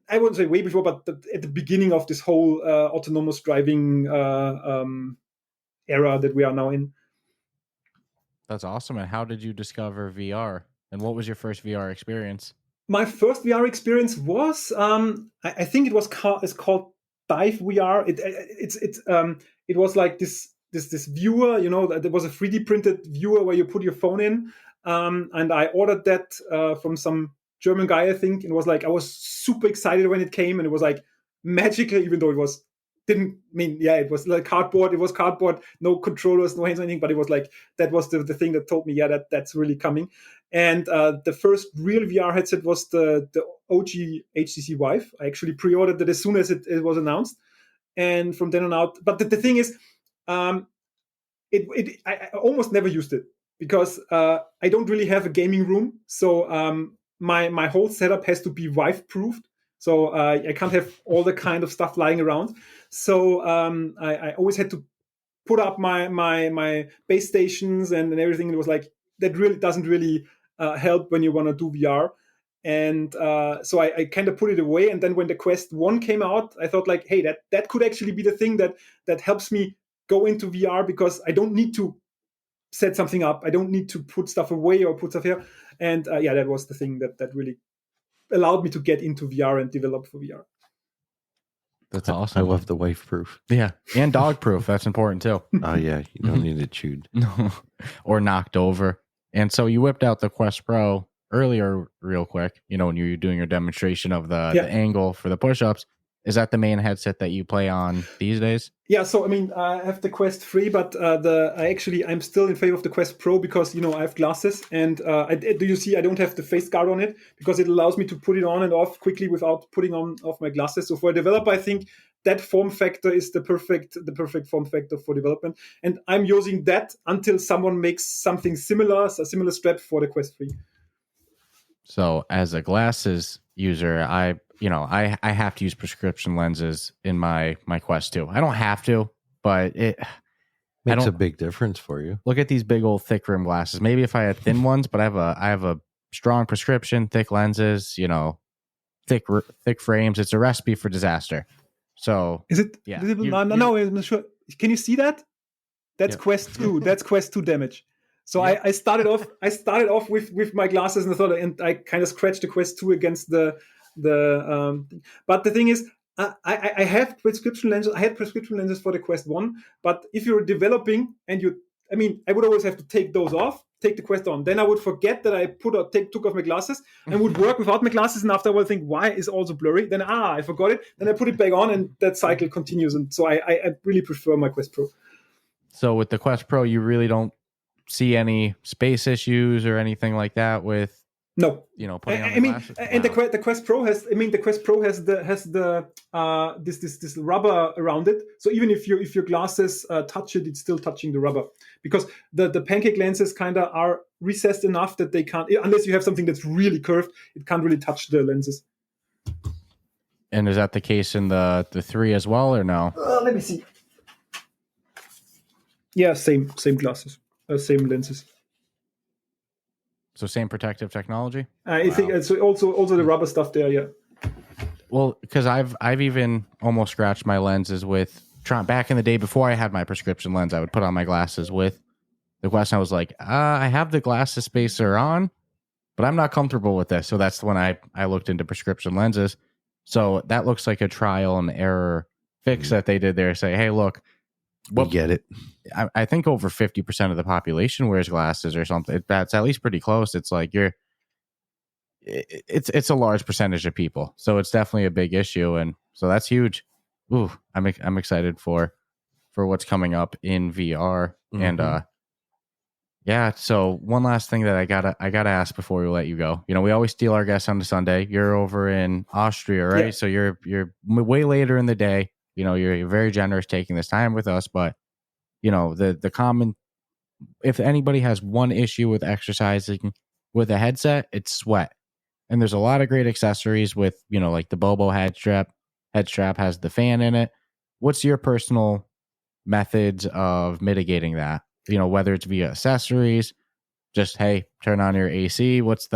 I wouldn't say way before, but at the beginning of this whole autonomous driving era that we are now in. That's awesome. And how did you discover VR? And what was your first VR experience? My first VR experience was, I think it's called Dive VR. It was like this viewer, there was a 3D printed viewer where you put your phone in, and I ordered that from some German guy, I think. And it was like, I was super excited when it came, and it was like magical, even though it was. It was like cardboard. It was cardboard, no controllers, no hands, anything. But it was like, that was the thing that told me, that's really coming. And the first real VR headset was the OG HTC Vive. I actually pre-ordered it as soon as it was announced. And from then on out, but the thing is, I almost never used it because I don't really have a gaming room. So my whole setup has to be Vive proofed. So I can't have all the kind of stuff lying around. So I always had to put up my base stations and everything. It was like, that really doesn't really help when you want to do VR. And so I kind of put it away. And then when the Quest 1 came out, I thought like, hey, that could actually be the thing that helps me go into VR, because I don't need to set something up. I don't need to put stuff away or put stuff here. And that was the thing that really allowed me to get into VR and develop for VR. That's awesome. I love the wife proof. Yeah. And dog proof. That's important too. Oh, yeah. You don't need it chewed. Or knocked over. And so you whipped out the Quest Pro earlier real quick, when you were doing your demonstration of the angle for the push-ups. Is that the main headset that you play on these days? Yeah, so I mean, I have the Quest 3, but I'm still in favor of the Quest Pro because I have glasses, and do you see I don't have the face guard on it because it allows me to put it on and off quickly without putting off my glasses. So for a developer, I think that form factor is the perfect form factor for development, and I'm using that until someone makes something similar, a similar strap for the Quest 3. So as a glasses user, I have to use prescription lenses in my Quest 2. I don't have to, but it makes a big difference for you. Look at these big old thick rim glasses. Maybe if I had thin ones, but I have a strong prescription, thick lenses, thick frames. It's a recipe for disaster. So is it? Yeah. No, I'm not sure. Can you see that? That's Quest 2. That's Quest 2 damage. So I started off with my glasses and I kind of scratched the Quest 2 against the but the thing is, I have prescription lenses. I had prescription lenses for the Quest 1, but if you're developing and I would always have to take those off, take the Quest on. Then I would forget that I took off my glasses and would work without my glasses. And after I would think, why is also blurry? Then I forgot it. Then I put it back on, and that cycle continues. And so I really prefer my Quest Pro. So with the Quest Pro, you really don't see any space issues or anything like that with. No, putting on the glasses. And the Quest Pro has. The Quest Pro has this rubber around it. So even if your glasses touch it, it's still touching the rubber, because the pancake lenses kind of are recessed enough that they can't, unless you have something that's really curved, it can't really touch the lenses. And is that the case in the 3 as well, or no? Let me see. Yeah, same glasses, same lenses. So same protective technology? I think it's also the rubber stuff there, yeah. Well, because I've even almost scratched my lenses with back in the day before I had my prescription lens. I would put on my glasses with the Quest. And I was like, I have the glasses spacer on, but I'm not comfortable with this. So that's when I looked into prescription lenses. So that looks like a trial and error fix that they did there. Say, hey, look, we get it. I think over 50% of the population wears glasses or something. That's at least pretty close. It's like it's a large percentage of people. So it's definitely a big issue. And so that's huge. Ooh, I'm excited for what's coming up in VR. Mm-hmm. And so one last thing that I gotta ask before we let you go. We always steal our guests on the Sunday. You're over in Austria, right? Yeah. So you're way later in the day. You're very generous taking this time with us, but the common, if anybody has one issue with exercising with a headset, it's sweat. And there's a lot of great accessories with, like the Bobo head strap has the fan in it. What's your personal methods of mitigating that? Whether it's via accessories, just, hey, turn on your AC. What's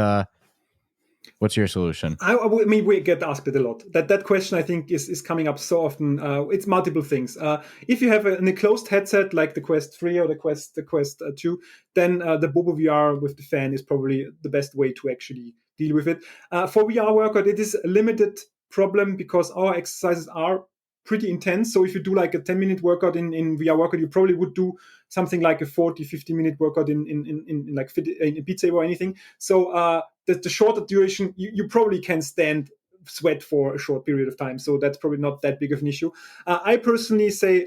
your solution? We get asked it a lot. That question, I think, is coming up so often. It's multiple things. If you have an enclosed headset like the Quest 3 or the Quest 2, then the Bobo VR with the fan is probably the best way to actually deal with it. For VR workout, it is a limited problem because our exercises are pretty intense. So if you do like a 10-minute workout in VR workout, you probably would do something like a 40-50-minute workout in Beat Saber or anything. So the shorter duration, you probably can stand sweat for a short period of time. So that's probably not that big of an issue. I personally say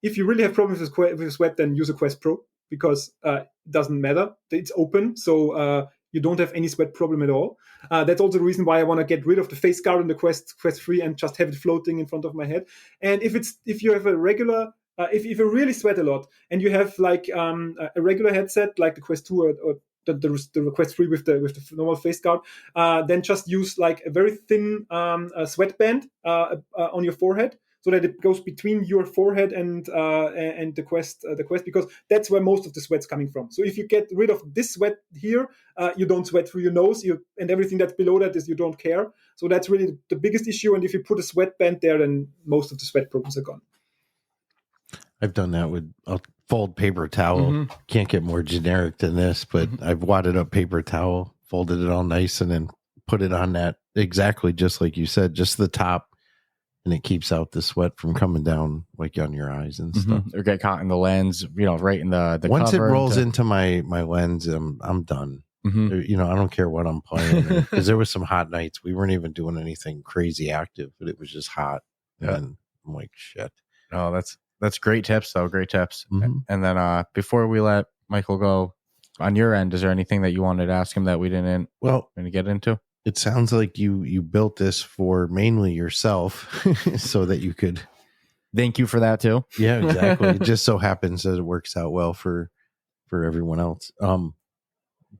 if you really have problems with sweat, then use a Quest Pro, because it doesn't matter. It's open. So you don't have any sweat problem at all. That's also the reason why I want to get rid of the face guard on the Quest 3 and just have it floating in front of my head. And if you have a regular, if you really sweat a lot and you have like a regular headset like the Quest 2 or the Quest 3 with the normal face guard, then just use like a very thin sweatband on your forehead, so that it goes between your forehead and the Quest, because that's where most of the sweat's coming from. So if you get rid of this sweat here, you don't sweat through your nose, and everything that's below that is you don't care. So that's really the biggest issue. And if you put a sweatband there, then most of the sweat problems are gone. I've done that with a fold paper towel. Can't get more generic than this, but I've wadded up paper towel, folded it all nice, and then put it on that exactly just like you said, just the top. And it keeps out the sweat from coming down like on your eyes and stuff. Or get caught in the lens, right in the Once cover it rolls into my lens, I'm done. I don't care what I'm playing, because there was some hot nights. We weren't even doing anything crazy active, but it was just hot. Yeah. And I'm like, shit. Oh, that's great tips though. Great tips. And then before we let Michael go, on your end, is there anything that you wanted to ask him that we didn't get into? It sounds like you built this for mainly yourself so that you could. Thank you for that too. Yeah, exactly. It just so happens that it works out well for everyone else.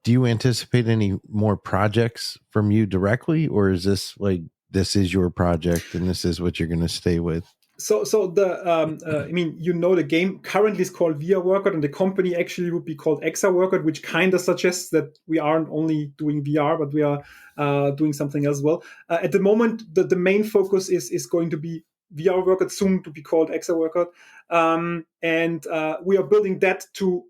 Do you anticipate any more projects from you directly, or is this like, this is your project and this is what you're going to stay with? So the game currently is called VRWorkout, and the company actually would be called Gschwandtner, which kind of suggests that we aren't only doing VR, but we are doing something as well. At the moment, the main focus is going to be VRWorkout, soon to be called Gschwandtner, and we are building that to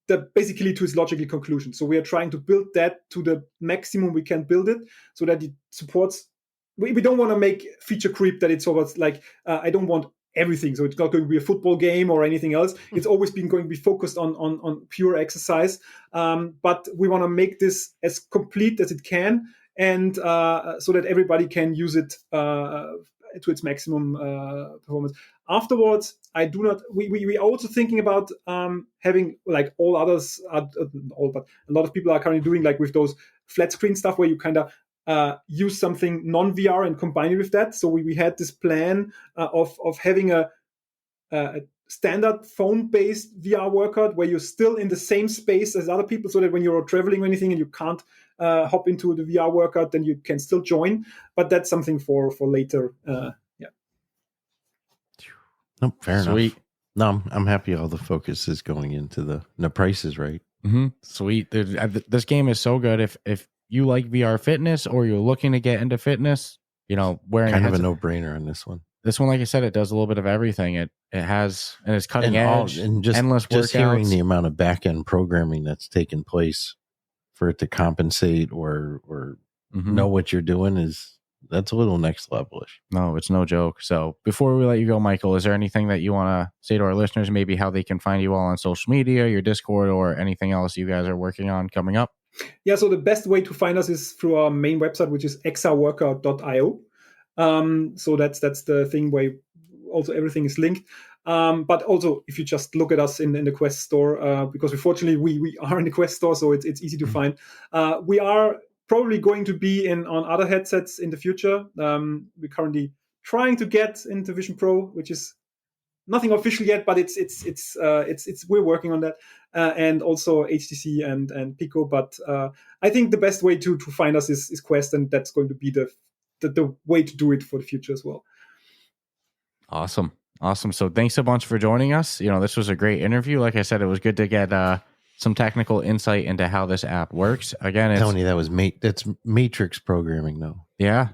its logical conclusion. So we are trying to build that to the maximum we can build it, so that it supports. We don't want to make feature creep that it's always like, I don't want everything. So it's not going to be a football game or anything else. It's always been going to be focused on pure exercise. But we want to make this as complete as it can, and so that everybody can use it to its maximum performance. Afterwards, we are also thinking about having, like all others, but a lot of people are currently doing, like with those flat screen stuff where you kind of use something non-VR and combine it with that. So we had this plan of having a standard phone-based VR workout where you're still in the same space as other people, so that when you're traveling or anything and you can't hop into the VR workout, then you can still join. But that's something for later. Nope, fair Sweet. enough. No, I'm happy all the focus is going into the prices, right? Sweet. This game is so good. If you like VR fitness, or you're looking to get into fitness, wearing kind of a no-brainer on this one. This one, like I said, it does a little bit of everything. It has, and it's cutting edge, and just endless just workouts. Hearing the amount of back-end programming that's taken place for it to compensate or know what you're doing that's a little next levelish. No, it's no joke. So before we let you go, Michael, is there anything that you want to say to our listeners, maybe how they can find you all on social media, your Discord, or anything else you guys are working on coming up? Yeah, so the best way to find us is through our main website, which is xrworkout.io. So that's the thing where also everything is linked. But also, if you just look at us in the Quest store, because unfortunately we are in the Quest store, so it's easy to find. We are probably going to be on other headsets in the future. We're currently trying to get into Vision Pro, which is nothing official yet, but it's we're working on that, and also HTC and Pico. But I think the best way to find us is Quest, and that's going to be the way to do it for the future as well. Awesome. So thanks a bunch for joining us. This was a great interview. Like I said, it was good to get some technical insight into how this app works. Again, I'm telling you, that's matrix programming, though. Yeah,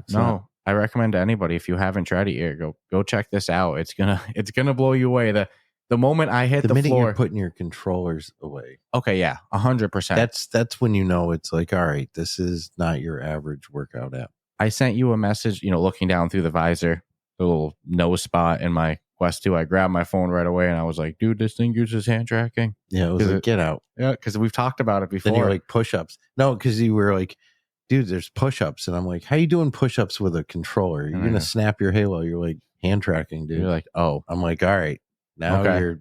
I recommend to anybody, if you haven't tried it yet, go check this out. It's gonna blow you away. The moment I hit the minute floor, you're putting your controllers away. Okay, yeah, 100%. That's when it's like, all right, this is not your average workout app. I sent you a message, looking down through the visor, the little nose spot in my Quest 2. I grabbed my phone right away and I was like, dude, this thing uses hand tracking. Yeah, it was like, get out. Yeah, because we've talked about it before. Then you're like, push-ups. No, because you were like, dude, there's push-ups. And I'm like, how you doing push-ups with a controller? You're going to snap your halo. You're like, hand tracking, dude. You're like, oh. I'm like, all right. Now you're...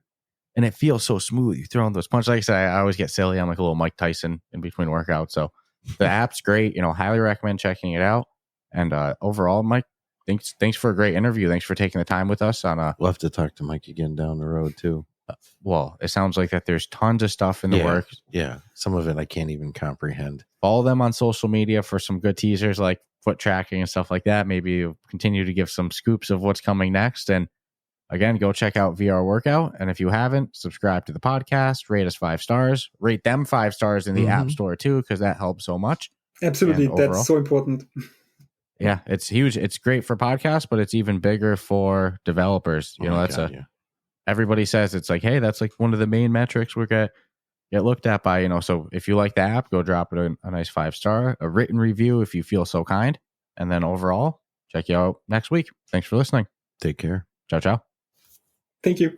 And it feels so smooth. You throw in those punches. Like I said, I always get silly. I'm like a little Mike Tyson in between workouts. So the app's great. Highly recommend checking it out. And overall, Mike, thanks for a great interview. Thanks for taking the time with us on We'll have to talk to Mike again down the road too. Well, it sounds like that there's tons of stuff in the works. Yeah. Some of it I can't even comprehend. Follow them on social media for some good teasers like foot tracking and stuff like that. Maybe continue to give some scoops of what's coming next. And again, go check out VRWorkout. And if you haven't, subscribe to the podcast, rate us 5 stars, rate them 5 stars in the App Store too, because that helps so much. Absolutely. And overall, that's so important. Yeah, it's huge. It's great for podcasts, but it's even bigger for developers. Everybody says it's like, hey, that's like one of the main metrics we're get looked at by, so if you like the app, go drop it a nice 5-star, a written review if you feel so kind. And then overall, check you out next week. Thanks for listening. Take care. Ciao, ciao. Thank you.